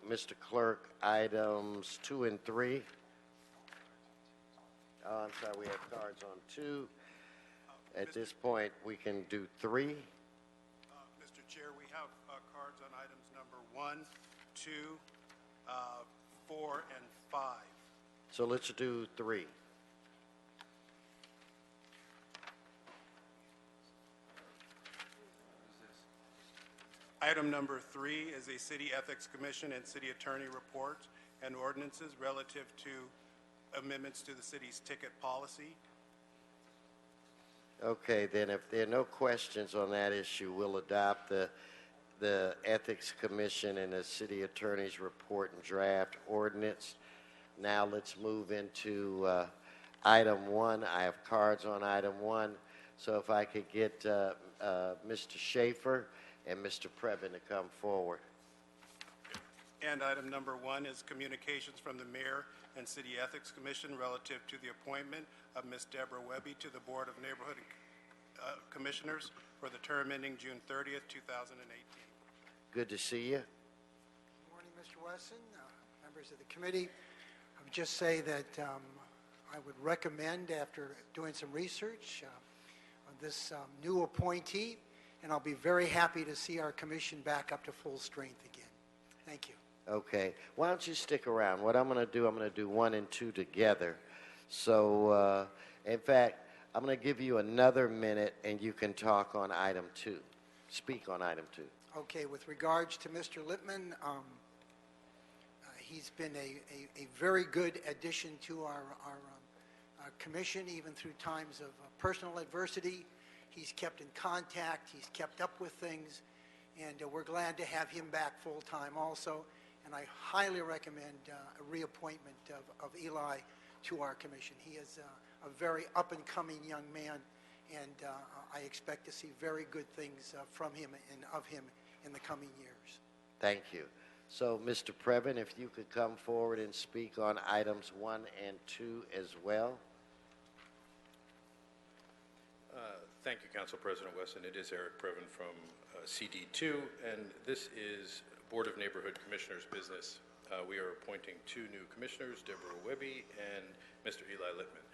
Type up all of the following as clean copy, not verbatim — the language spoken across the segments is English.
Mr. Clerk, items 2 and 3. Oh, I'm sorry, we have cards on 2. At this point, we can do 3. Mr. Chair, we have cards on items number 1, 2, 4, and 5. So let's do 3. Item number 3 is a City Ethics Commission and City Attorney report and ordinances relative to amendments to the city's ticket policy. Okay, then if there are no questions on that issue, we'll adopt the Ethics Commission and the City Attorney's report and draft ordinance. Now let's move into item 1. I have cards on item 1. So if I could get Mr. Schaefer and Mr. Previn to come forward. And item number 1 is communications from the Mayor and City Ethics Commission relative to the appointment of Ms. Deborah Webby to the Board of Neighborhood Commissioners for the term ending June 30th, 2018. Good to see you. Good morning, Mr. Wesson, members of the committee. I would just say that I would recommend, after doing some research, on this new appointee, and I'll be very happy to see our commission back up to full strength again. Thank you. Okay. Why don't you stick around? What I'm going to do 1 and 2 together. So, in fact, I'm going to give you another minute, and you can talk on item 2. Speak on item 2. Okay. With regards to Mr. Lippman, he's been a very good addition to our commission, even through times of personal adversity. He's kept in contact. He's kept up with things. And we're glad to have him back full-time also. And I highly recommend a reappointment of Eli to our commission. He is a very up-and-coming young man, and I expect to see very good things from him and of him in the coming years. Thank you. So, Mr. Previn, if you could come forward and speak on items 1 and 2 as well. Thank you, Council President Wesson. It is Eric Previn from CD2, and this is Board of Neighborhood Commissioners business. We are appointing 2 new commissioners, Deborah Webby and Mr. Eli Lippman.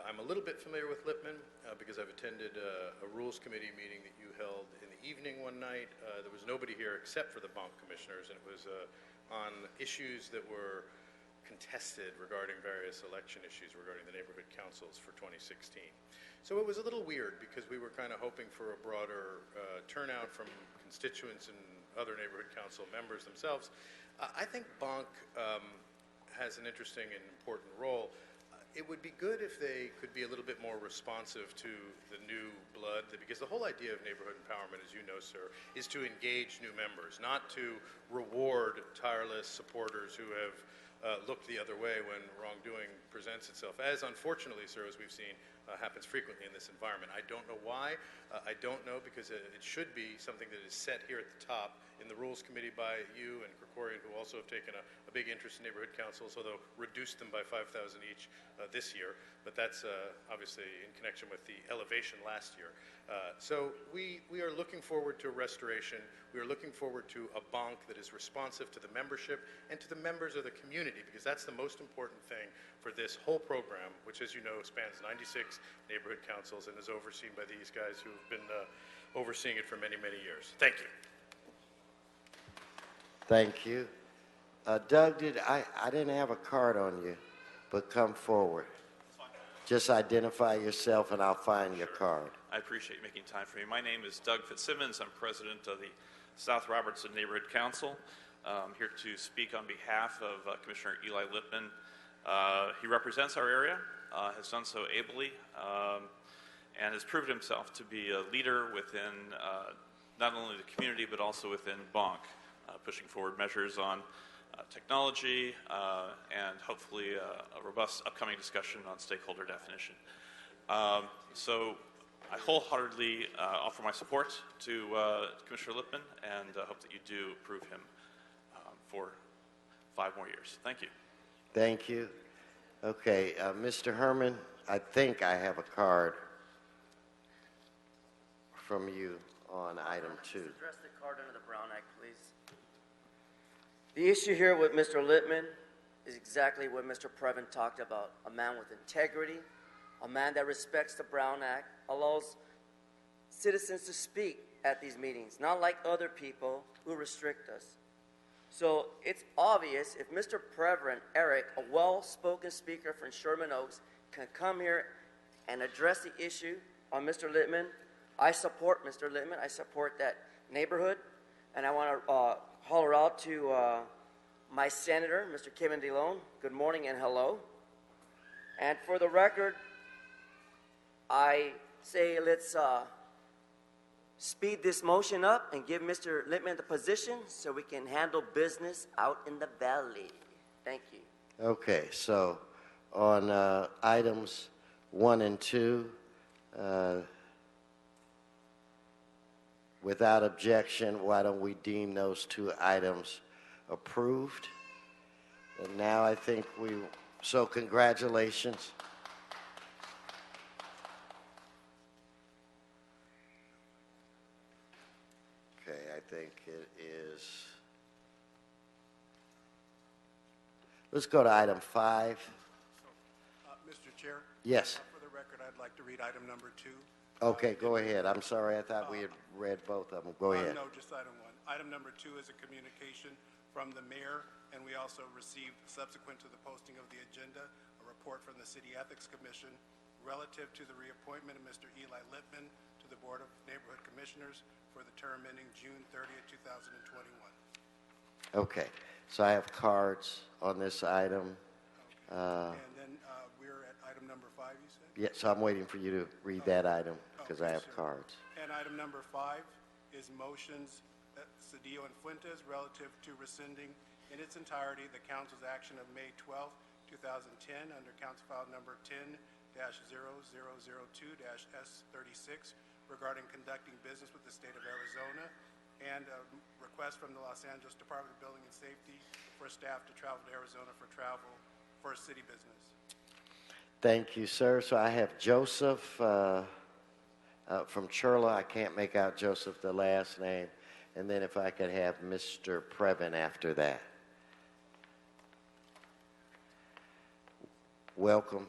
I'm a little bit familiar with Lippman because I've attended a Rules Committee meeting that you held in the evening one night. There was nobody here except for the bonk commissioners, and it was on issues that were contested regarding various election issues regarding the neighborhood councils for 2016. So it was a little weird because we were kind of hoping for a broader turnout from constituents and other neighborhood council members themselves. I think bonk has an interesting and important role. It would be good if they could be a little bit more responsive to the new blood, because the whole idea of neighborhood empowerment, as you know, sir, is to engage new members, not to reward tireless supporters who have looked the other way when wrongdoing presents itself, as unfortunately, sir, as we've seen, happens frequently in this environment. I don't know why. I don't know because it should be something that is set here at the top in the Rules Committee by you and Krikorian, who also have taken a big interest in neighborhood councils, although reduced them by 5,000 each this year. But that's obviously in connection with the elevation last year. So we are looking forward to restoration. We are looking forward to a bonk that is responsive to the membership and to the members of the community, because that's the most important thing for this whole program, which, as you know, spans 96 neighborhood councils and is overseen by these guys who have been overseeing it for many, many years. Thank you. Thank you. Doug, I didn't have a card on you, but come forward. Just identify yourself and I'll find your card. I appreciate you making time for me. My name is Doug Fitzsimmons. I'm president of the South Robertson Neighborhood Council. I'm here to speak on behalf of Commissioner Eli Lippman. He represents our area, has done so ably, and has proved himself to be a leader within not only the community but also within bonk, pushing forward measures on technology and hopefully a robust upcoming discussion on stakeholder definition. So I wholeheartedly offer my support to Commissioner Lippman and hope that you do approve him for 5 more years. Thank you. Thank you. Okay, Mr. Herman, I think I have a card from you on item 2. Address the card under the Brown Act, please. The issue here with Mr. Littman is exactly what Mr. Previn talked about. A man with integrity, a man that respects the Brown Act, allows citizens to speak at these meetings, not like other people who restrict us. So it's obvious if Mr. Previn, Eric, a well-spoken speaker from Sherman Oaks, can come here and address the issue on Mr. Littman. I support Mr. Littman. I support that neighborhood. And I want to holler out to my senator, Mr. Kevin DeLone. Good morning and hello. And for the record, I say let's speed this motion up and give Mr. Littman the position so we can handle business out in the valley. Thank you. Okay, so on items 1 and 2, without objection, why don't we deem those 2 items approved? And now I think so congratulations. Okay, I think it is. Let's go to item 5. Mr. Chair? Yes. For the record, I'd like to read item number 2. Okay, go ahead. I'm sorry. I thought we had read both of them. Go ahead. No, just item 1. Item number 2 is a communication from the mayor, and we also received, subsequent to the posting of the agenda, a report from the City Ethics Commission relative to the reappointment of Mr. Eli Littman to the Board of Neighborhood Commissioners for the term ending June 30th, 2021. Okay, so I have cards on this item. And then we're at item number 5, you said? Yeah, so I'm waiting for you to read that item because I have cards. And item number 5 is motions, Cedillo and Fuentes, relative to rescinding in its entirety the council's action of May 12, 2010, under council file number 10-0002-S36, regarding conducting business with the state of Arizona, and a request from the Los Angeles Department of Building and Safety for staff to travel to Arizona for city business. Thank you, sir. So I have Joseph from Churla. I can't make out Joseph, the last name. And then if I could have Mr. Previn after that. Welcome.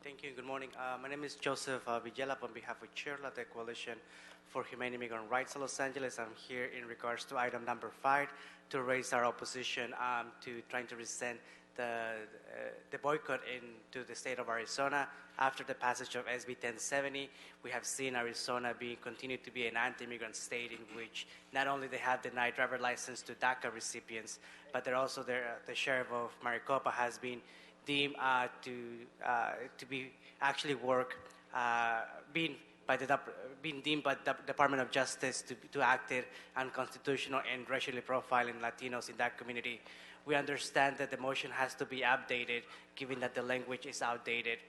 Thank you. Good morning. My name is Joseph Villalap on behalf of Churla, the Coalition for Humane Immigrant Rights in Los Angeles. I'm here in regards to item number 5 to raise our opposition to trying to rescind the boycott into the state of Arizona. After the passage of SB 1070, we have seen Arizona continue to be an anti-immigrant state in which not only they have denied driver license to DACA recipients, but they're also the sheriff of Maricopa has been deemed to be actually being deemed by the Department of Justice to act unconstitutional and racially profiling Latinos in that community. We understand that the motion has to be updated given that the language is outdated.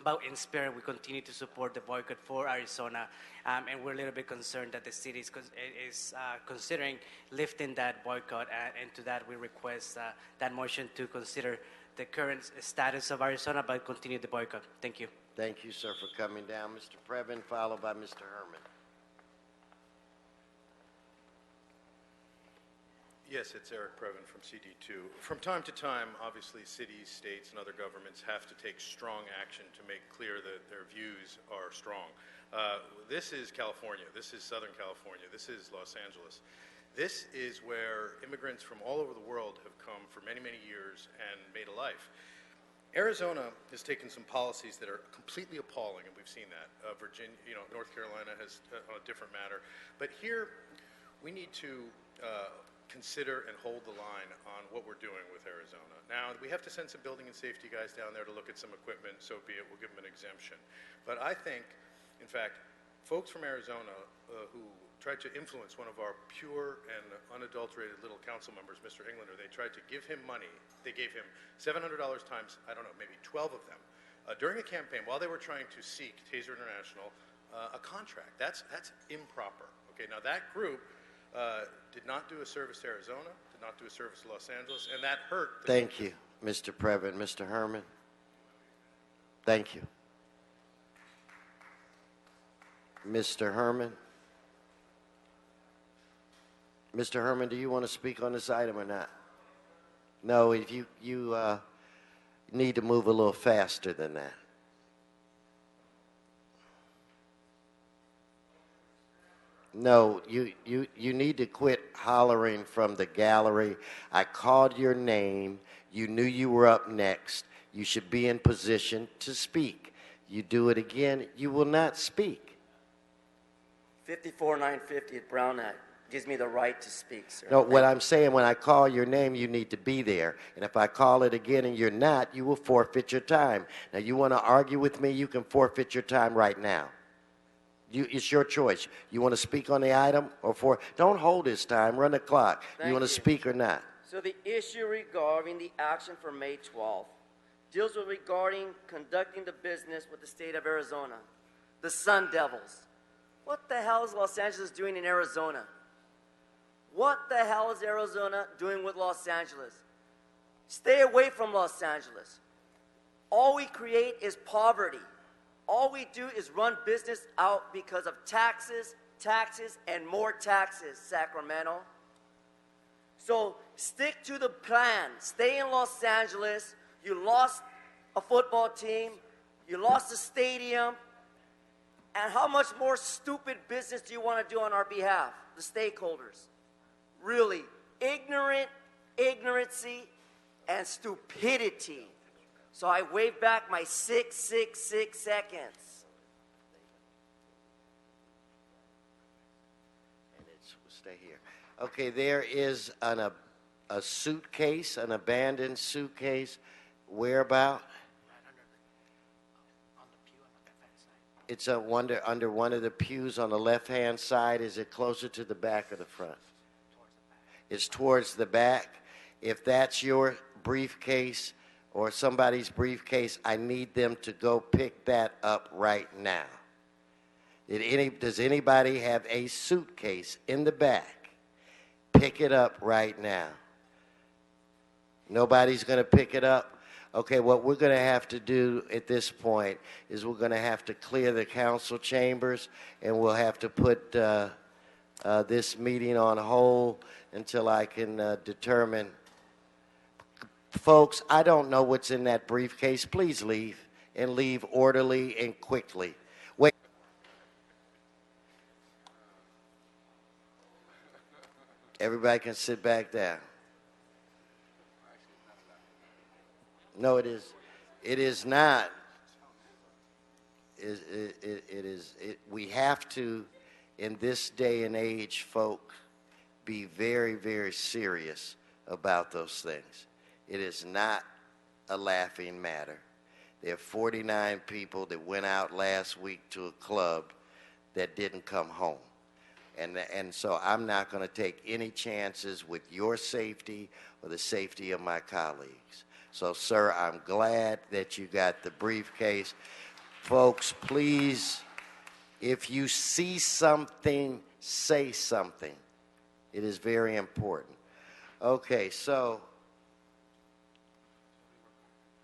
But in spirit, we continue to support the boycott for Arizona, and we're a little bit concerned that the city is considering lifting that boycott, and to that we request that motion to consider the current status of Arizona, but continue the boycott. Thank you. Thank you, sir, for coming down. Mr. Previn, followed by Mr. Herman. Yes, it's Eric Previn from CD2. From time to time, obviously, cities, states, and other governments have to take strong action to make clear that their views are strong. This is California. This is Southern California. This is Los Angeles. This is where immigrants from all over the world have come for many, many years and made a life. Arizona has taken some policies that are completely appalling, and we've seen that. Virginia, North Carolina has on a different matter. But here, we need to consider and hold the line on what we're doing with Arizona. Now, we have to send some building and safety guys down there to look at some equipment, so be it, we'll give them an exemption. But I think, in fact, folks from Arizona who tried to influence one of our pure and unadulterated little council members, Mr. Englander, they tried to give him money. They gave him $700 times, I don't know, maybe 12 of them, during a campaign while they were trying to seek, Taser International, a contract. That's improper. Okay, now that group did not do a service to Arizona, did not do a service to Los Angeles, and that hurt. Thank you, Mr. Previn. Mr. Herman. Thank you. Mr. Herman. Mr. Herman, do you want to speak on this item or not? No, if you need to move a little faster than that. No, you need to quit hollering from the gallery. I called your name. You knew you were up next. You should be in position to speak. You do it again, you will not speak. 54950 at Brown Act gives me the right to speak, sir. No, what I'm saying, when I call your name, you need to be there. And if I call it again and you're not, you will forfeit your time. Now, you want to argue with me, you can forfeit your time right now. It's your choice. You want to speak on the item or don't hold this time, run the clock. You want to speak or not? So the issue regarding the action for May 12th deals with regarding conducting the business with the state of Arizona, the Sun Devils. What the hell is Los Angeles doing in Arizona? What the hell is Arizona doing with Los Angeles? Stay away from Los Angeles. All we create is poverty. All we do is run business out because of taxes, taxes, and more taxes, Sacramento. So stick to the plan. Stay in Los Angeles. You lost a football team. You lost a stadium. And how much more stupid business do you want to do on our behalf, the stakeholders? Really, ignorancy, and stupidity. So I wave back my 666 seconds. And stay here. Okay, there is a suitcase, an abandoned suitcase. Whereabout? It's under one of the pews on the left-hand side. Is it closer to the back or the front? It's towards the back. If that's your briefcase or somebody's briefcase, I need them to go pick that up right now. Does anybody have a suitcase in the back? Pick it up right now. Nobody's going to pick it up? Okay, what we're going to have to do at this point is we're going to have to clear the council chambers, and we'll have to put this meeting on hold until I can determine. Folks, I don't know what's in that briefcase. Please leave, and leave orderly and quickly. Wait. Everybody can sit back down. No, it is. It is not. We have to, in this day and age, folks, be very, very serious about those things. It is not a laughing matter. There are 49 people that went out last week to a club that didn't come home. And so I'm not going to take any chances with your safety or the safety of my colleagues. So, sir, I'm glad that you got the briefcase. Folks, please, if you see something, say something. It is very important. Okay, so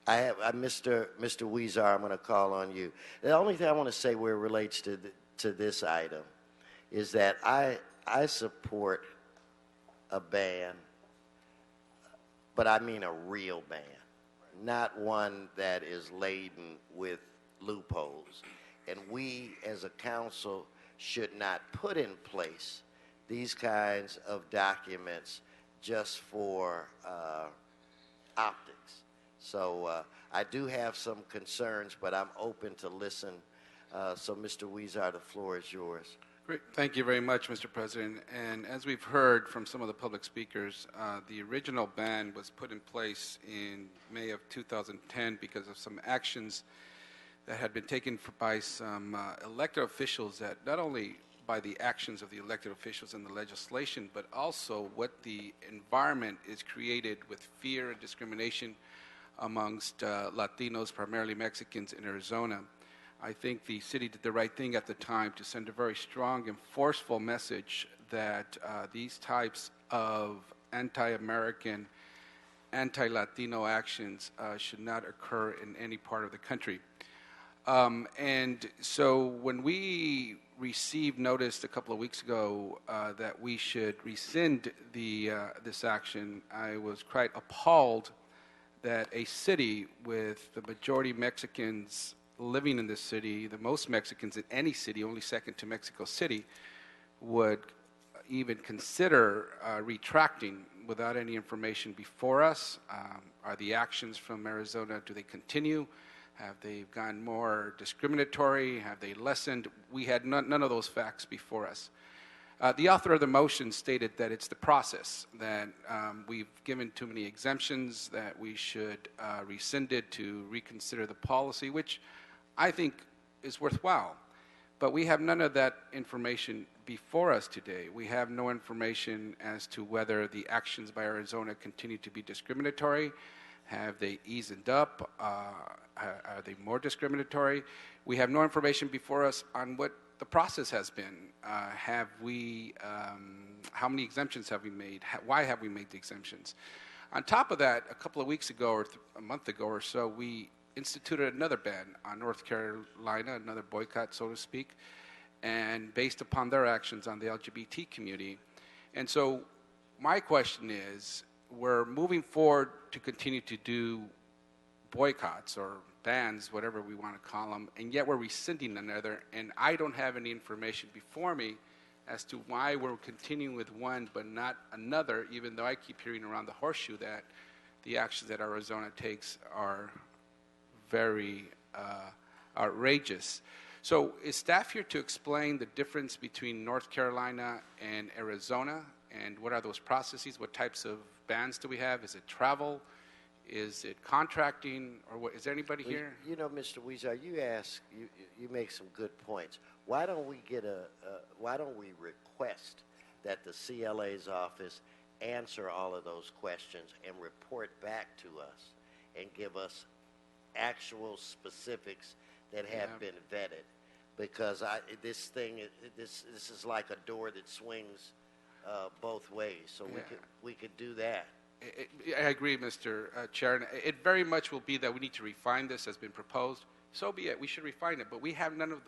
I have Mr. Weezer, I'm going to call on you. The only thing I want to say where it relates to this item is that I support a ban, but I mean a real ban, not one that is laden with loopholes. And we as a council should not put in place these kinds of documents just for optics. So I do have some concerns, but I'm open to listen. So Mr. Weezer, the floor is yours. Great. Thank you very much, Mr. President. And as we've heard from some of the public speakers, the original ban was put in place in May of 2010 because of some actions that had been taken by some elected officials, that not only by the actions of the elected officials and the legislation, but also what the environment is created with fear and discrimination amongst Latinos, primarily Mexicans, in Arizona. I think the city did the right thing at the time to send a very strong and forceful message that these types of anti-American, anti-Latino actions should not occur in any part of the country. And so when we received notice a couple of weeks ago that we should rescind this action, I was quite appalled that a city with the majority Mexicans living in this city, the most Mexicans in any city, only second to Mexico City, would even consider retracting without any information before us. Are the actions from Arizona, do they continue? Have they gone more discriminatory? Have they lessened? We had none of those facts before us. The author of the motion stated that it's the process, that we've given too many exemptions, that we should rescind it to reconsider the policy, which I think is worthwhile. But we have none of that information before us today. We have no information as to whether the actions by Arizona continue to be discriminatory. Have they eased up? Are they more discriminatory? We have no information before us on what the process has been. How many exemptions have we made? Why have we made the exemptions? On top of that, a couple of weeks ago, or a month ago or so, we instituted another ban on North Carolina, another boycott, so to speak, and based upon their actions on the LGBT community. And so my question is, we're moving forward to continue to do boycotts or bans, whatever we want to call them, and yet we're rescinding another, and I don't have any information before me as to why we're continuing with one but not another, even though I keep hearing around the horseshoe that the actions that Arizona takes are very outrageous. So is staff here to explain the difference between North Carolina and Arizona, and what are those processes? What types of bans do we have? Is it travel? Is it contracting? Or what? Is there anybody here? You know, Mr. Weezer, you make some good points. Why don't we request that the CLA's office answer all of those questions and report back to us and give us actual specifics that have been vetted? Because this is like a door that swings both ways. So we could do that. I agree, Mr. Chair. And it very much will be that we need to refine this as been proposed. So be it. We should refine it. But we have none of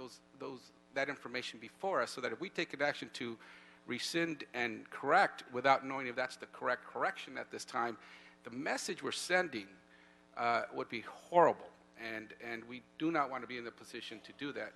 that information before us, so that if we take an action to rescind and correct without knowing if that's the correct correction at this time, the message we're sending would be horrible. And we do not want to be in the position to do that.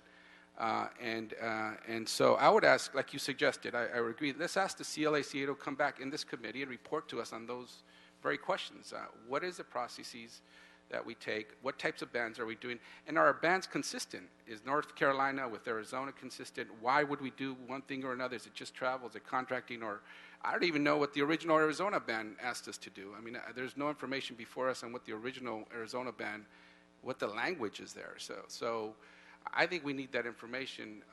And so I would ask, like you suggested, I would agree, let's ask the CLACA to come back in this committee and report to us on those very questions. What is the processes that we take? What types of bans are we doing? And are our bans consistent? Is North Carolina with Arizona consistent? Why would we do one thing or another? Is it just travel? Is it contracting? Or I don't even know what the original Arizona ban asked us to do. I mean, there's no information before us on what the original Arizona ban, what the language is there. So I think we need that information,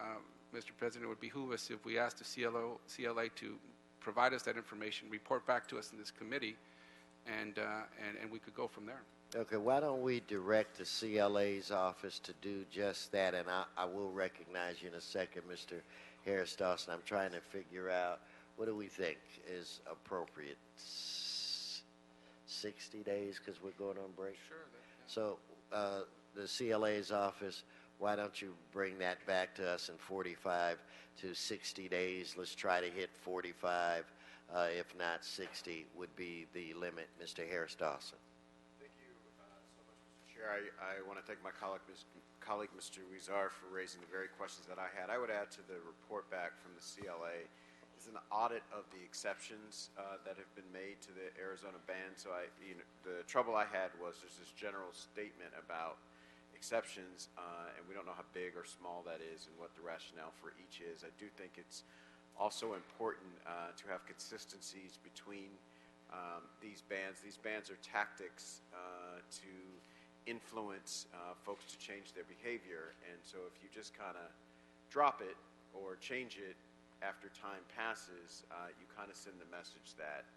Mr. President. It would behoove us if we asked the CLA to provide us that information, report back to us in this committee, and we could go from there. Okay, why don't we direct the CLA's office to do just that? And I will recognize you in a second, Mr. Harris Dawson. I'm trying to figure out, what do we think is appropriate? 60 days, because we're going on break? Sure. So the CLA's office, why don't you bring that back to us in 45 to 60 days? Let's try to hit 45. If not, 60 would be the limit. Mr. Harris Dawson. Thank you so much, Mr. Chair. I want to thank my colleague, Mr. Weezer, for raising the very questions that I had. I would add to the report back from the CLA is an audit of the exceptions that have been made to the Arizona ban. So the trouble I had was there's this general statement about exceptions, and we don't know how big or small that is and what the rationale for each is. I do think it's also important to have consistencies between these bans. These bans are tactics to influence folks to change their behavior, and so if you just kind of drop it or change it after time passes, you kind of send the message that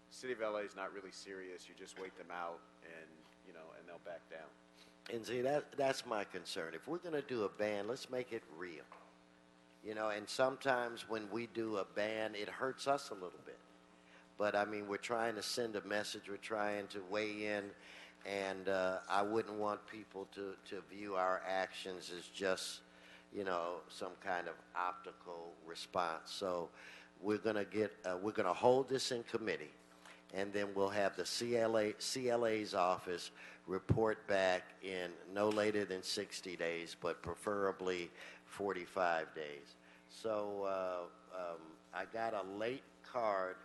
the city of LA is not really serious. You just wait them out, and they'll back down. And see, that's my concern. If we're going to do a ban, let's make it real. And sometimes when we do a ban, it hurts us a little bit. But, I mean, we're trying to send a message. We're trying to weigh in. And I wouldn't want people to view our actions as just, some kind of optical response. So we're going to hold this in committee, and then we'll have the CLA's office report back in no later than 60 days, but preferably 45 days. So I got a late card,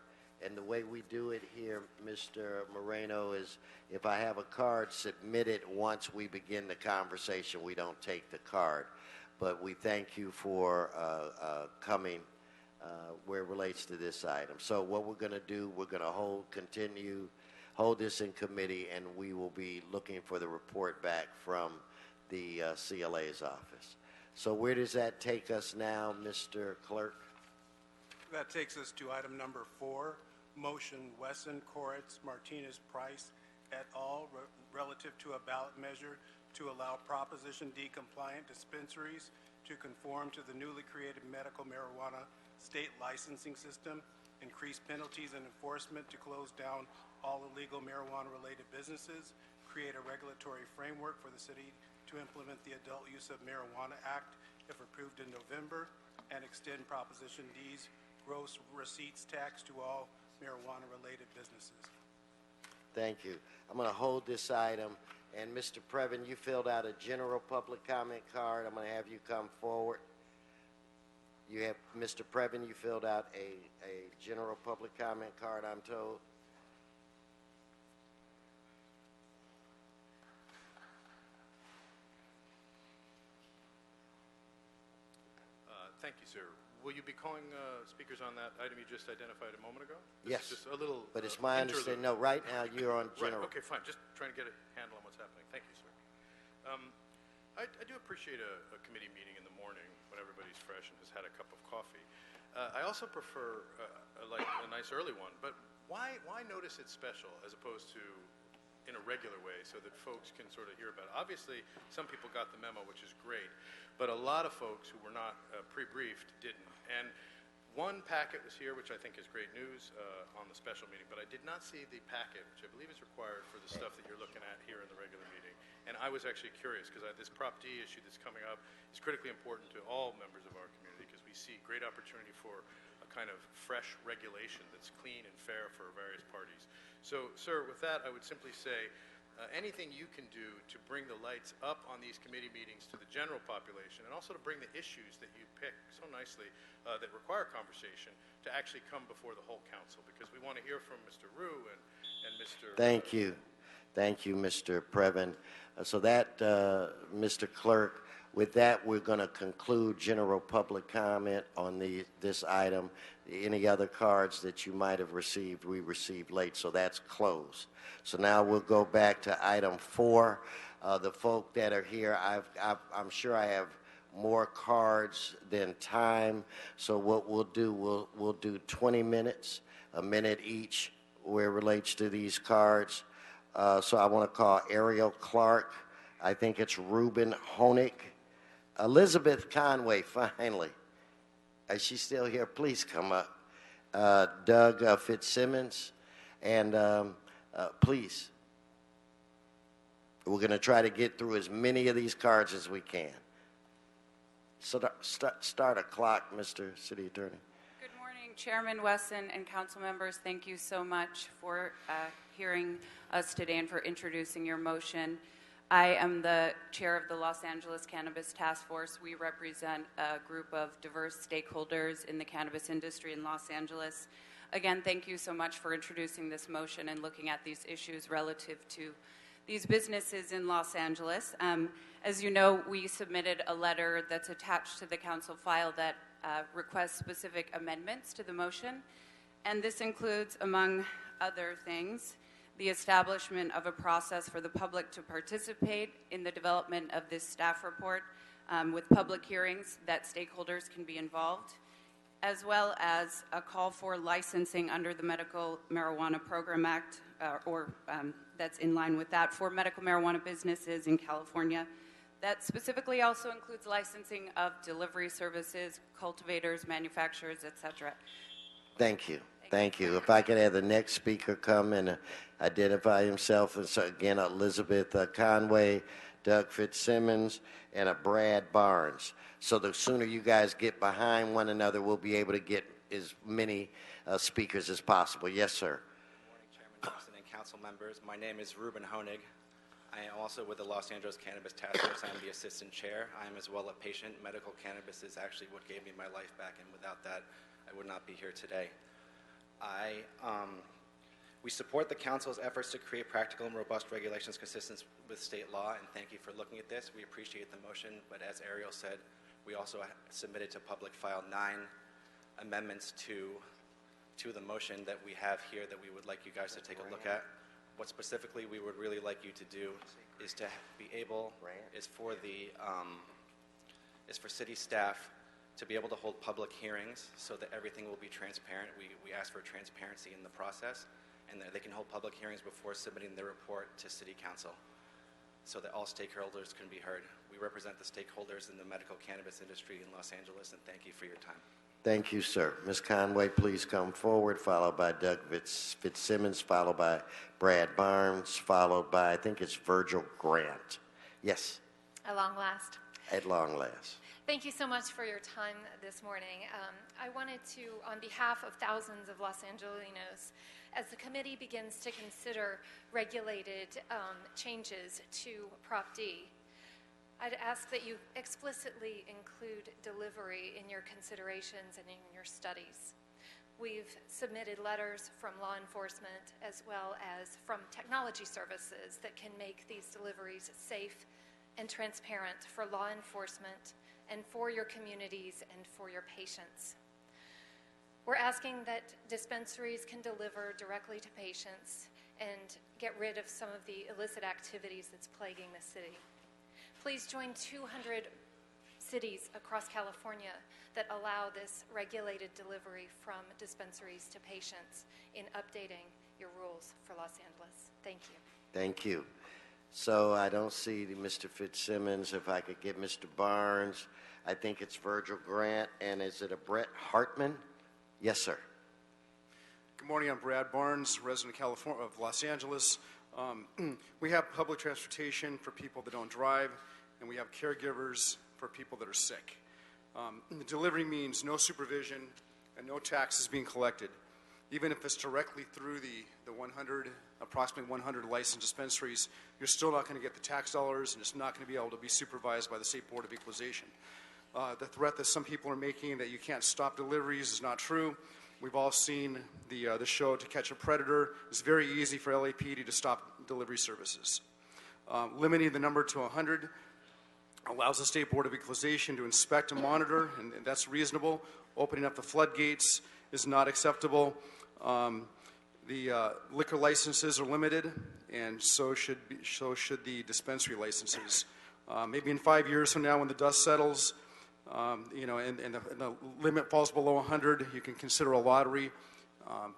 and the way we do it here, Mr. Moreno, is if I have a card, submit it once we begin the conversation. We don't take the card. But we thank you for coming where it relates to this item. So what we're going to do, we're going to hold this in committee, and we will be looking for the report back from the CLA's office. So where does that take us now, Mr. Clerk? That takes us to item number 4, motion Wesson, Koretz, Martinez, Price, et al. Relative to a ballot measure to allow Proposition D compliant dispensaries to conform to the newly created medical marijuana state licensing system, increase penalties and enforcement to close down all illegal marijuana-related businesses, create a regulatory framework for the city to implement the Adult Use of Marijuana Act if approved in November, and extend Proposition D's gross receipts tax to all marijuana-related businesses. Thank you. I'm going to hold this item. And Mr. Previn, you filled out a general public comment card. I'm going to have you come forward. You have, Mr. Previn, you filled out a general public comment card, I'm told. Thank you, sir. Will you be calling speakers on that item you just identified a moment ago? Yes. Just a little. But it's my understanding. No, right now you're on general. Right. Okay, fine. Just trying to get a handle on what's happening. Thank you, sir. I do appreciate a committee meeting in the morning when everybody's fresh and has had a cup of coffee. I also prefer like a nice early one. But why notice it special as opposed to in a regular way so that folks can sort of hear about it? Obviously, some people got the memo, which is great, but a lot of folks who were not pre-briefed didn't. And one packet was here, which I think is great news on the special meeting, but I did not see the packet, which I believe is required for the stuff that you're looking at here in the regular meeting. And I was actually curious, because this Prop D issue that's coming up is critically important to all members of our community, because we see great opportunity for a kind of fresh regulation that's clean and fair for various parties. So, sir, with that, I would simply say, anything you can do to bring the lights up on these committee meetings to the general population, and also to bring the issues that you pick so nicely that require conversation to actually come before the whole council, because we want to hear from Mr. Rue and Mr. Thank you. Thank you, Mr. Previn. So that, Mr. Clerk, with that, we're going to conclude general public comment on this item. Any other cards that you might have received, we received late, so that's closed. So now we'll go back to item 4. The folk that are here, I'm sure I have more cards than time. So what we'll do, we'll do 20 minutes, a minute each, where it relates to these cards. So I want to call Ariel Clark. I think it's Ruben Honig. Elizabeth Conway, finally. Is she still here? Please come up. Doug Fitzsimmons. And please, we're going to try to get through as many of these cards as we can. So start a clock, Mr. City Attorney. Good morning, Chairman Wesson and council members. Thank you so much for hearing us today and for introducing your motion. I am the chair of the Los Angeles Cannabis Task Force. We represent a group of diverse stakeholders in the cannabis industry in Los Angeles. Again, thank you so much for introducing this motion and looking at these issues relative to these businesses in Los Angeles. As you know, we submitted a letter that's attached to the council file that requests specific amendments to the motion. And this includes, among other things, the establishment of a process for the public to participate in the development of this staff report with public hearings that stakeholders can be involved, as well as a call for licensing under the Medical Marijuana Program Act, that's in line with that, for medical marijuana businesses in California. That specifically also includes licensing of delivery services, cultivators, manufacturers, etc. Thank you. Thank you. If I could have the next speaker come and identify himself. And so again, Elizabeth Conway, Doug Fitzsimmons, and a Brad Barnes. So the sooner you guys get behind one another, we'll be able to get as many speakers as possible. Yes, sir. Good morning, Chairman Johnson and council members. My name is Ruben Honig. I am also with the Los Angeles Cannabis Task Force. I am the assistant chair. I am as well a patient. Medical cannabis is actually what gave me my life back, and without that, I would not be here today. We support the council's efforts to create practical and robust regulations consistent with state law, and thank you for looking at this. We appreciate the motion, but as Ariel said, we also submitted to public file 9 amendments to the motion that we have here that we would like you guys to take a look at. What specifically we would really like you to do is to be able, is for city staff to be able to hold public hearings so that everything will be transparent. We ask for transparency in the process, and that they can hold public hearings before submitting their report to City Council so that all stakeholders can be heard. We represent the stakeholders in the medical cannabis industry in Los Angeles, and thank you for your time. Thank you, sir. Ms. Conway, please come forward, followed by Doug Fitzsimmons, followed by Brad Barnes, followed by, I think it's Virgil Grant. Yes. At long last. At long last. Thank you so much for your time this morning. I wanted to, on behalf of thousands of Los Angelinos, as the committee begins to consider regulated changes to Prop D, I'd ask that you explicitly include delivery in your considerations and in your studies. We've submitted letters from law enforcement as well as from technology services that can make these deliveries safe and transparent for law enforcement and for your communities and for your patients. We're asking that dispensaries can deliver directly to patients and get rid of some of the illicit activities that's plaguing the city. Please join 200 cities across California that allow this regulated delivery from dispensaries to patients in updating your rules for Los Angeles. Thank you. Thank you. So I don't see Mr. Fitzsimmons. If I could get Mr. Barnes, I think it's Virgil Grant, and is it a Brett Hartman? Yes, sir. Good morning. I'm Brad Barnes, resident of Los Angeles. We have public transportation for people that don't drive, and we have caregivers for people that are sick. The delivery means no supervision and no taxes being collected. Even if it's directly through the approximately 100 licensed dispensaries, you're still not going to get the tax dollars, and it's not going to be able to be supervised by the State Board of Equalization. The threat that some people are making that you can't stop deliveries is not true. We've all seen the show To Catch a Predator. It's very easy for LAPD to stop delivery services. Limiting the number to 100 allows the State Board of Equalization to inspect and monitor, and that's reasonable. Opening up the floodgates is not acceptable. The liquor licenses are limited, and so should the dispensary licenses. Maybe in 5 years from now, when the dust settles, and the limit falls below 100, you can consider a lottery,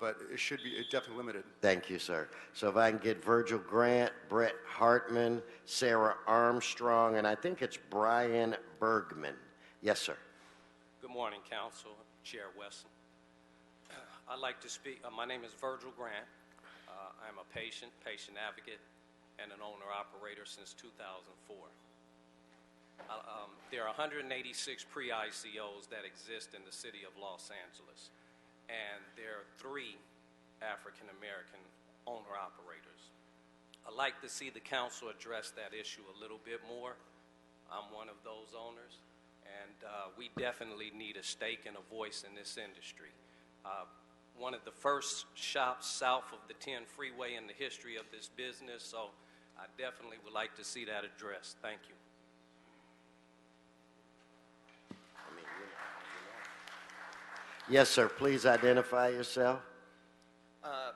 but it should be definitely limited. Thank you, sir. So if I can get Virgil Grant, Brett Hartman, Sarah Armstrong, and I think it's Brian Bergman. Yes, sir. Good morning, Council, Chair Wesson. I'd like to speak. My name is Virgil Grant. I'm a patient advocate, and an owner-operator since 2004. There are 186 pre-ICOs that exist in the city of Los Angeles, and there are 3 African-American owner-operators. I'd like to see the council address that issue a little bit more. I'm one of those owners, and we definitely need a stake and a voice in this industry. One of the first shops south of the 10 freeway in the history of this business, so I definitely would like to see that addressed. Thank you. Yes, sir. Please identify yourself.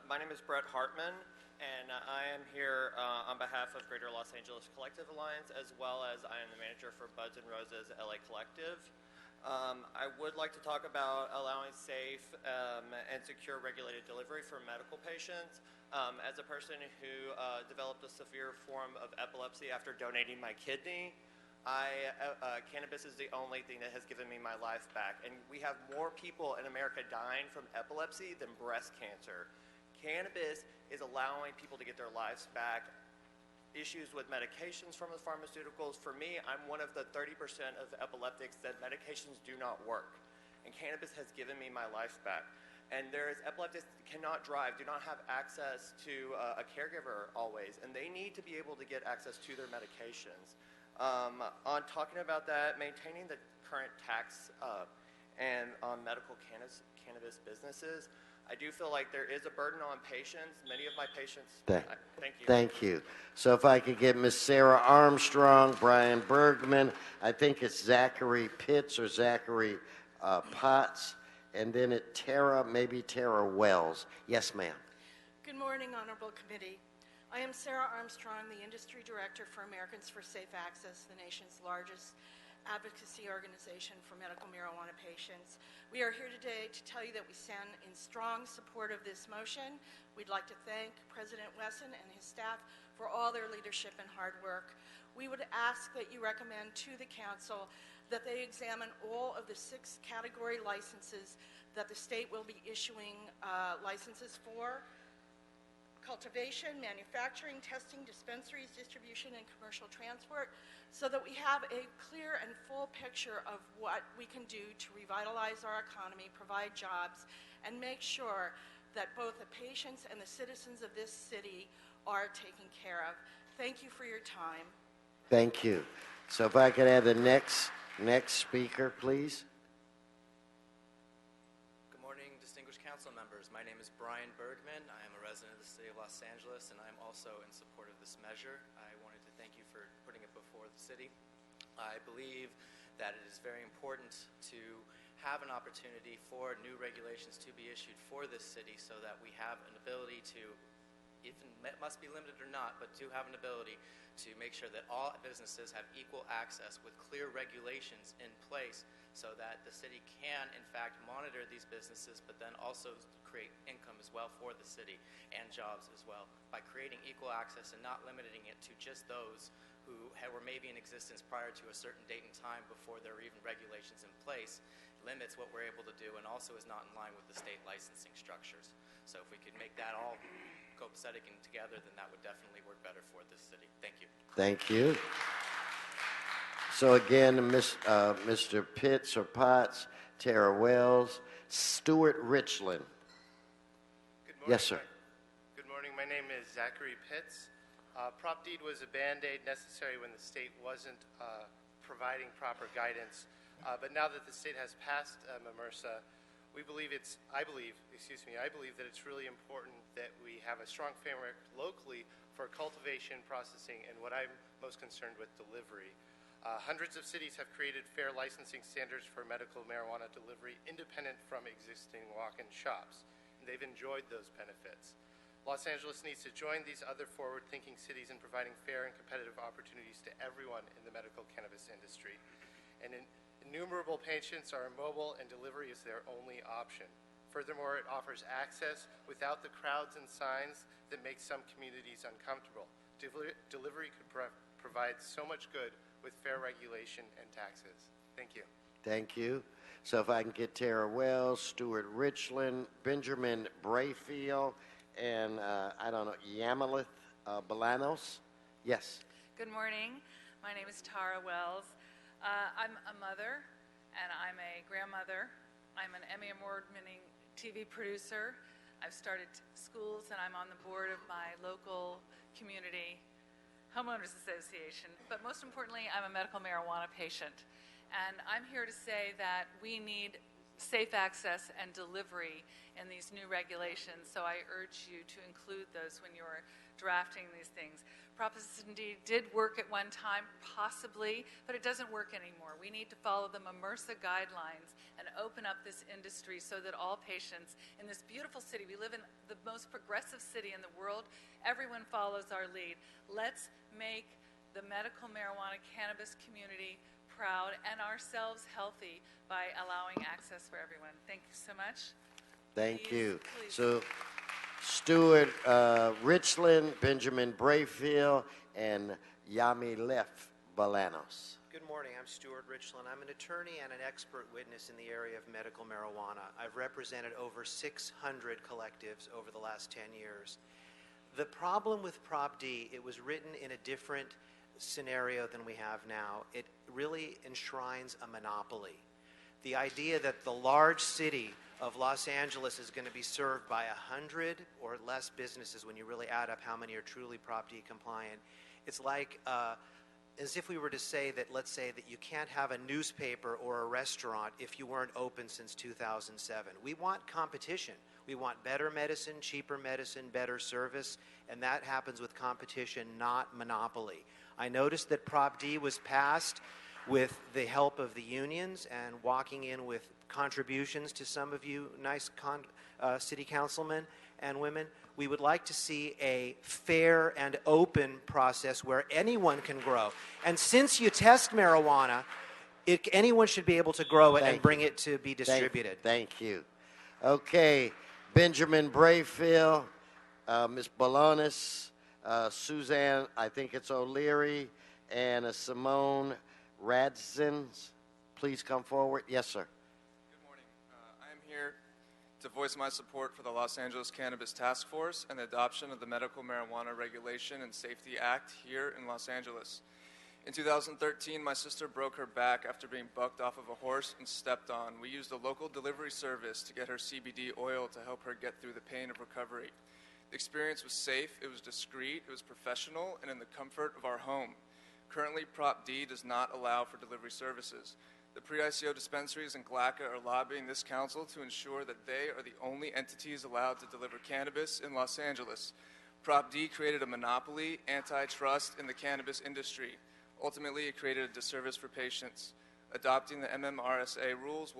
My name is Brett Hartman, and I am here on behalf of Greater Los Angeles Collective Alliance, as well as I am the manager for Buds and Roses LA Collective. I would like to talk about allowing safe and secure regulated delivery for medical patients. As a person who developed a severe form of epilepsy after donating my kidney, cannabis is the only thing that has given me my life back. And we have more people in America dying from epilepsy than breast cancer. Cannabis is allowing people to get their lives back issues with medications from the pharmaceuticals. For me, I'm one of the 30% of epileptics that medications do not work. And cannabis has given me my life back. And there's epileptics that cannot drive, do not have access to a caregiver always, and they need to be able to get access to their medications. On talking about that, maintaining the current tax and on medical cannabis businesses, I do feel like there is a burden on patients. Many of my patients... Thank you. Thank you. So if I could get Miss Sarah Armstrong, Brian Bergman, I think it's Zachary Pitts or Zachary Potts, and then maybe Tara Wells. Yes, ma'am. Good morning, Honorable Committee. I am Sarah Armstrong, the Industry Director for Americans for Safe Access, the nation's largest advocacy organization for medical marijuana patients. We are here today to tell you that we stand in strong support of this motion. We'd like to thank President Wesson and his staff for all their leadership and hard work. We would ask that you recommend to the Council that they examine all of the 6 category licenses that the state will be issuing licenses for: cultivation, manufacturing, testing, dispensaries, distribution, and commercial transport, so that we have a clear and full picture of what we can do to revitalize our economy, provide jobs, and make sure that both the patients and the citizens of this city are taken care of. Thank you for your time. Thank you. So if I could have the next speaker, please. Good morning, distinguished council members. My name is Brian Bergman. I am a resident of the city of Los Angeles, and I am also in support of this measure. I wanted to thank you for putting it before the city. I believe that it is very important to have an opportunity for new regulations to be issued for this city so that we have an ability to, even it must be limited or not, but to have an ability to make sure that all businesses have equal access with clear regulations in place so that the city can, in fact, monitor these businesses, but then also create income as well for the city and jobs as well by creating equal access and not limiting it to just those who were maybe in existence prior to a certain date and time before there were even regulations in place, limits what we're able to do and also is not in line with the state licensing structures. So if we could make that all copacetic and together, then that would definitely work better for this city. Thank you. Thank you. So again, Mr. Pitts or Potts, Tara Wells, Stuart Richland. Good morning. Yes, sir. Good morning. My name is Zachary Pitts. Prop deed was a Band-Aid necessary when the state wasn't providing proper guidance. But now that the state has passed MRSA, I believe that it's really important that we have a strong framework locally for cultivation, processing, and what I'm most concerned with, delivery. Hundreds of cities have created fair licensing standards for medical marijuana delivery independent from existing walk-in shops, and they've enjoyed those benefits. Los Angeles needs to join these other forward-thinking cities in providing fair and competitive opportunities to everyone in the medical cannabis industry. And innumerable patients are immobile, and delivery is their only option. Furthermore, it offers access without the crowds and signs that make some communities uncomfortable. Delivery could provide so much good with fair regulation and taxes. Thank you. Thank you. So if I can get Tara Wells, Stuart Richland, Benjamin Brayfield, and Yamalith Bolanos. Yes. Good morning. My name is Tara Wells. I'm a mother, and I'm a grandmother. I'm an Emmy Award-winning TV producer. I've started schools, and I'm on the board of my local community homeowners association. But most importantly, I'm a medical marijuana patient. And I'm here to say that we need safe access and delivery in these new regulations, so I urge you to include those when you're drafting these things. Proposition D did work at one time, possibly, but it doesn't work anymore. We need to follow the MRSA guidelines and open up this industry so that all patients in this beautiful city, we live in the most progressive city in the world, everyone follows our lead. Let's make the medical marijuana cannabis community proud and ourselves healthy by allowing access for everyone. Thank you so much. Thank you. Please. So Stuart Richland, Benjamin Brayfield, and Yamalith Bolanos. Good morning. I'm Stuart Richland. I'm an attorney and an expert witness in the area of medical marijuana. I've represented over 600 collectives over the last 10 years. The problem with Prop D, it was written in a different scenario than we have now. It really enshrines a monopoly. The idea that the large city of Los Angeles is going to be served by 100 or less businesses when you really add up how many are truly Prop D compliant. It's like as if we were to say that, let's say that you can't have a newspaper or a restaurant if you weren't open since 2007. We want competition. We want better medicine, cheaper medicine, better service, and that happens with competition, not monopoly. I noticed that Prop D was passed with the help of the unions and walking in with contributions to some of you nice city councilmen and women. We would like to see a fair and open process where anyone can grow. And since you test marijuana, anyone should be able to grow it and bring it to be distributed. Thank you. Okay, Benjamin Brayfield, Ms. Bolonis, Suzanne, I think it's O'Leary, and Simone Radzins. Please come forward. Yes, sir. Good morning. I am here to voice my support for the Los Angeles Cannabis Task Force and the adoption of the Medical Marijuana Regulation and Safety Act here in Los Angeles. In 2013, my sister broke her back after being bucked off of a horse and stepped on. We used a local delivery service to get her CBD oil to help her get through the pain of recovery. The experience was safe, it was discreet, it was professional, and in the comfort of our home. Currently, Prop D does not allow for delivery services. The pre-ICO dispensaries and GLACA are lobbying this council to ensure that they are the only entities allowed to deliver cannabis in Los Angeles. Prop D created a monopoly, antitrust in the cannabis industry. Ultimately, it created a disservice for patients. Adopting the MMRSA rules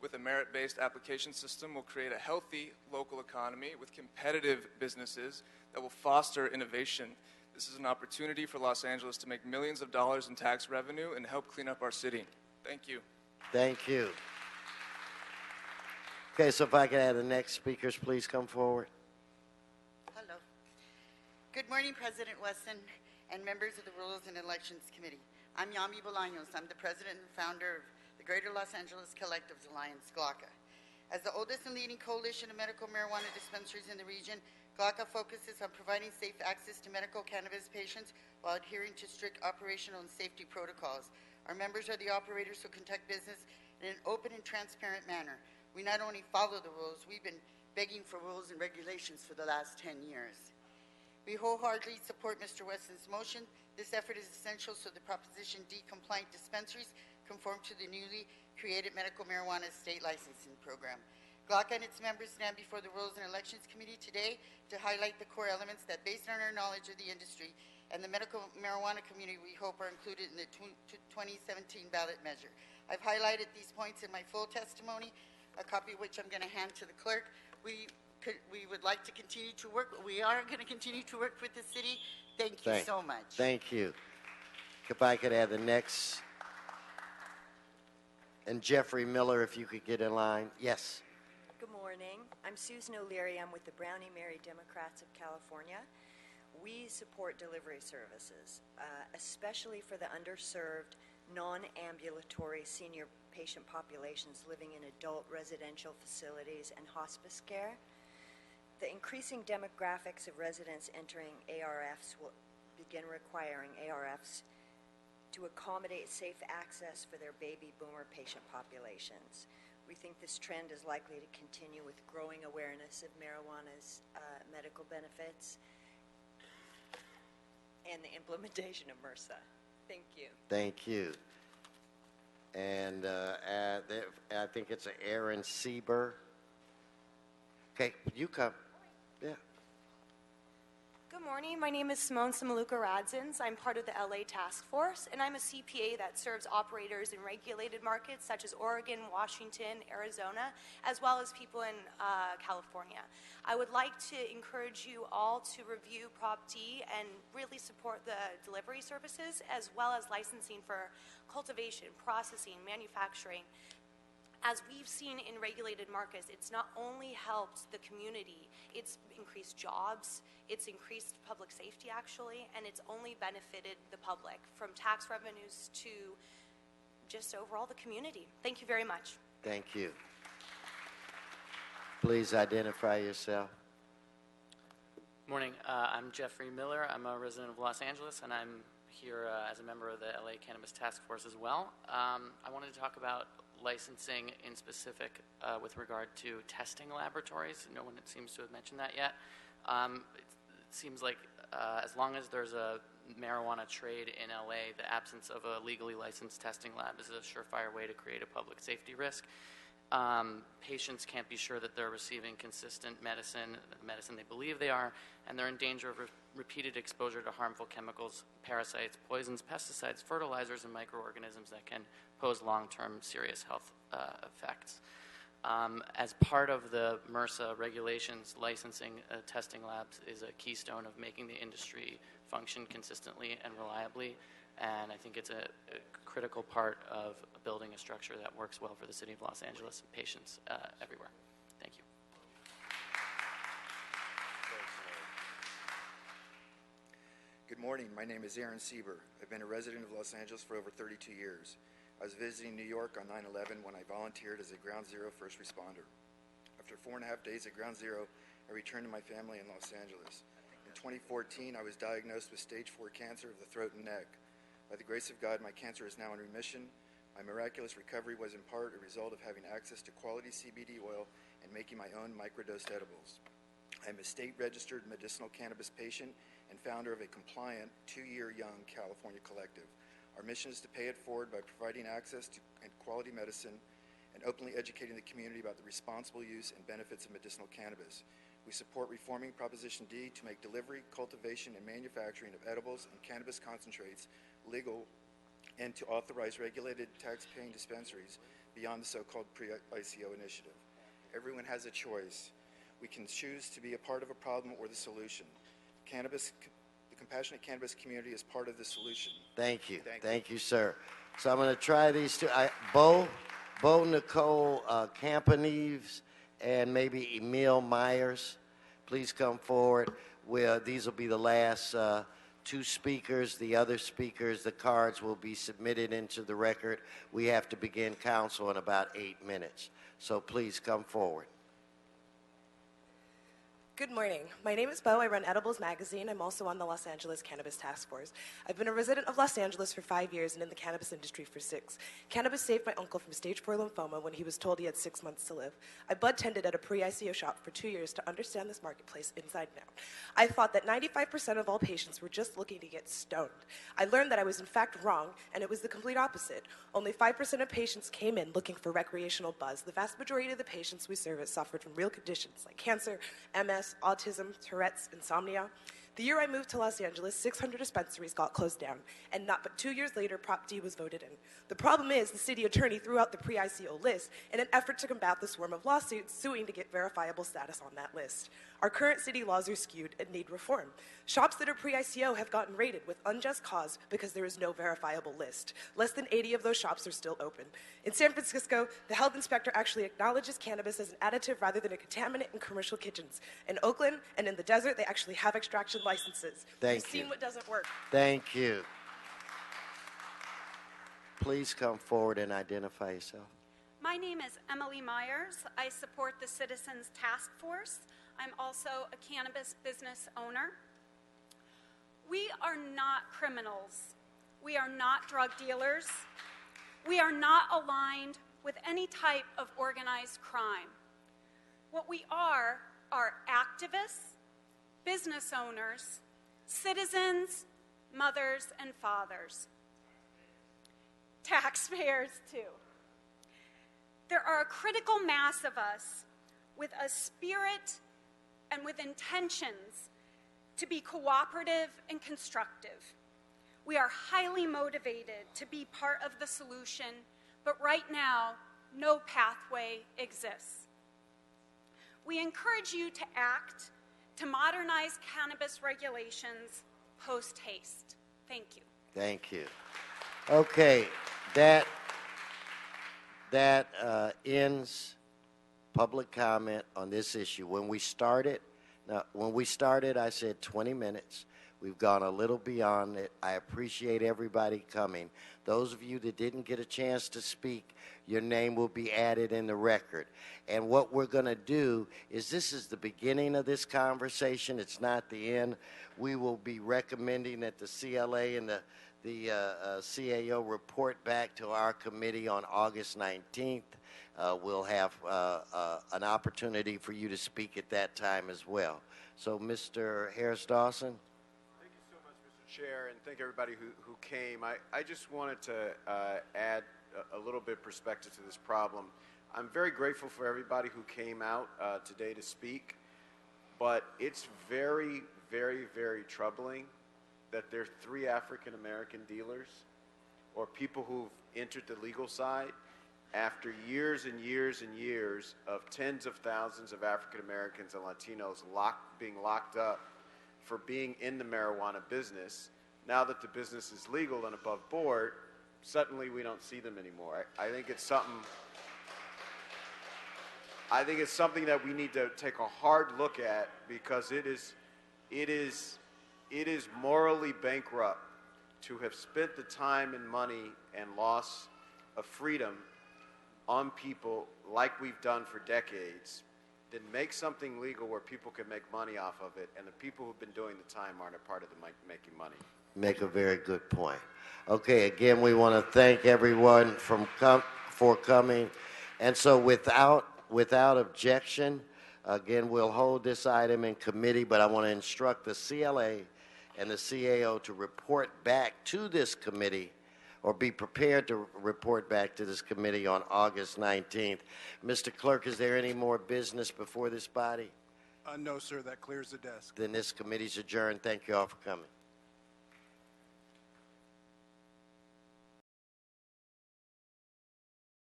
with a merit-based application system will create a healthy local economy with competitive businesses that will foster innovation. This is an opportunity for Los Angeles to make millions of dollars in tax revenue and help clean up our city. Thank you. Thank you. Okay, so if I could have the next speakers please come forward. Hello. Good morning, President Wesson and members of the Rules and Elections Committee. I'm Yami Bolaños. I'm the president and founder of the Greater Los Angeles Collectives Alliance, GLACA. As the oldest and leading coalition of medical marijuana dispensaries in the region, GLACA focuses on providing safe access to medical cannabis patients while adhering to strict operational and safety protocols. Our members are the operators who conduct business in an open and transparent manner. We not only follow the rules, we've been begging for rules and regulations for the last 10 years. We wholeheartedly support Mr. Wesson's motion. This effort is essential so the Proposition D compliant dispensaries conform to the newly created Medical Marijuana State Licensing Program. GLACA and its members stand before the Rules and Elections Committee today to highlight the core elements that, based on our knowledge of the industry and the medical marijuana community, we hope are included in the 2017 ballot measure. I've highlighted these points in my full testimony, a copy of which I'm going to hand to the clerk. We would like to continue to work. We are going to continue to work with the city. Thank you so much. Thank you. If I could have the next. And Jeffrey Miller, if you could get in line. Yes. Good morning. I'm Susan O'Leary. I'm with the Brownie Mary Democrats of California. We support delivery services, especially for the underserved, non-ambulatory senior patient populations living in adult residential facilities and hospice care. The increasing demographics of residents entering ARFs will begin requiring ARFs to accommodate safe access for their baby boomer patient populations. We think this trend is likely to continue with growing awareness of marijuana's medical benefits and the implementation of MRSA. Thank you. Thank you. And I think it's Aaron Sieber. Okay, you come. Yeah. Good morning. My name is Simone Samaluka-Radzins. I'm part of the LA Task Force, and I'm a CPA that serves operators in regulated markets such as Oregon, Washington, Arizona, as well as people in California. I would like to encourage you all to review Prop D and really support the delivery services as well as licensing for cultivation, processing, manufacturing. As we've seen in regulated markets, it's not only helped the community, it's increased jobs, it's increased public safety actually, and it's only benefited the public from tax revenues to just overall the community. Thank you very much. Thank you. Please identify yourself. Morning. I'm Jeffrey Miller. I'm a resident of Los Angeles, and I'm here as a member of the LA Cannabis Task Force as well. I wanted to talk about licensing in specific with regard to testing laboratories. No one seems to have mentioned that yet. It seems like as long as there's a marijuana trade in LA, the absence of a legally licensed testing lab is a surefire way to create a public safety risk. Patients can't be sure that they're receiving consistent medicine, the medicine they believe they are, and they're in danger of repeated exposure to harmful chemicals, parasites, poisons, pesticides, fertilizers, and microorganisms that can pose long-term serious health effects. As part of the MRSA regulations, licensing testing labs is a keystone of making the industry function consistently and reliably, and I think it's a critical part of building a structure that works well for the city of Los Angeles and patients everywhere. Thank you. Good morning. My name is Aaron Sieber. I've been a resident of Los Angeles for over 32 years. I was visiting New York on 9/11 when I volunteered as a Ground Zero first responder. After 4.5 days at Ground Zero, I returned to my family in Los Angeles. In 2014, I was diagnosed with stage 4 cancer of the throat and neck. By the grace of God, my cancer is now in remission. My miraculous recovery was in part a result of having access to quality CBD oil and making my own microdosed edibles. I'm a state-registered medicinal cannabis patient and founder of a compliant 2-year young California collective. Our mission is to pay it forward by providing access to quality medicine and openly educating the community about the responsible use and benefits of medicinal cannabis. We support reforming Proposition D to make delivery, cultivation, and manufacturing of edibles and cannabis concentrates legal and to authorize regulated tax-paying dispensaries beyond the so-called pre-ICO initiative. Everyone has a choice. We can choose to be a part of a problem or the solution. The compassionate cannabis community is part of the solution. Thank you. Thank you, sir. So I'm going to try these two. Bo Nicole Campaneves and maybe Emil Myers, please come forward. These will be the last two speakers. The other speakers, the cards will be submitted into the record. We have to begin council in about 8 minutes. So please come forward. Good morning. My name is Bo. I run Edibles Magazine. I'm also on the Los Angeles Cannabis Task Force. I've been a resident of Los Angeles for 5 years and in the cannabis industry for 6. Cannabis saved my uncle from stage 4 lymphoma when he was told he had 6 months to live. I bud tended at a pre-ICO shop for 2 years to understand this marketplace inside and out. I thought that 95% of all patients were just looking to get stoned. I learned that I was in fact wrong, and it was the complete opposite. Only 5% of patients came in looking for recreational buzz. The vast majority of the patients we service suffered from real conditions like cancer, MS, autism, Tourette's, insomnia. The year I moved to Los Angeles, 600 dispensaries got closed down, and not but 2 years later, Prop D was voted in. The problem is the city attorney threw out the pre-ICO list in an effort to combat the swarm of lawsuits suing to get verifiable status on that list. Our current city laws are skewed and need reform. Shops that are pre-ICO have gotten raided with unjust cause because there is no verifiable list. Less than 80 of those shops are still open. In San Francisco, the health inspector actually acknowledges cannabis as an additive rather than a contaminant in commercial kitchens. In Oakland and in the desert, they actually have extraction licenses. We've seen what doesn't work. Thank you. Please come forward and identify yourself. My name is Emily Myers. I support the Citizens Task Force. I'm also a cannabis business owner. We are not criminals. We are not drug dealers. We are not aligned with any type of organized crime. What we are activists, business owners, citizens, mothers, and fathers. Taxpayers, too. There are a critical mass of us with a spirit and with intentions to be cooperative and constructive. We are highly motivated to be part of the solution, but right now, no pathway exists. We encourage you to act to modernize cannabis regulations post-haste. Thank you. Thank you. Okay, that ends public comment on this issue. When we started, Now, when we started, I said 20 minutes. We've gone a little beyond it. I appreciate everybody coming. Those of you that didn't get a chance to speak, your name will be added in the record. And what we're going to do is, this is the beginning of this conversation. It's not the end. We will be recommending that the CLA and the CAO report back to our committee on August 19th. We'll have an opportunity for you to speak at that time as well. So, Mr. Harris-Dawson. Chair, and thank everybody who came. I just wanted to add a little bit of perspective to this problem. I'm very grateful for everybody who came out today to speak, but it's very, very, very troubling that there are 3 African American dealers or people who've entered the legal side after years and years and years of tens of thousands of African Americans and Latinos being locked up for being in the marijuana business. Now that the business is legal and above board, suddenly we don't see them anymore. I think it's something that we need to take a hard look at, because it is morally bankrupt to have spent the time and money and loss of freedom on people like we've done for decades, then make something legal where people can make money off of it, and the people who've been doing the time aren't a part of the making money. Make a very good point. Okay, again, we want to thank everyone for coming. And so without objection, again, we'll hold this item in committee, but I want to instruct the CLA and the CAO to report back to this committee, or be prepared to report back to this committee on August 19th. Mr. Clerk, is there any more business before this body? No, sir. That clears the desk. Then this committee's adjourned. Thank you all for coming.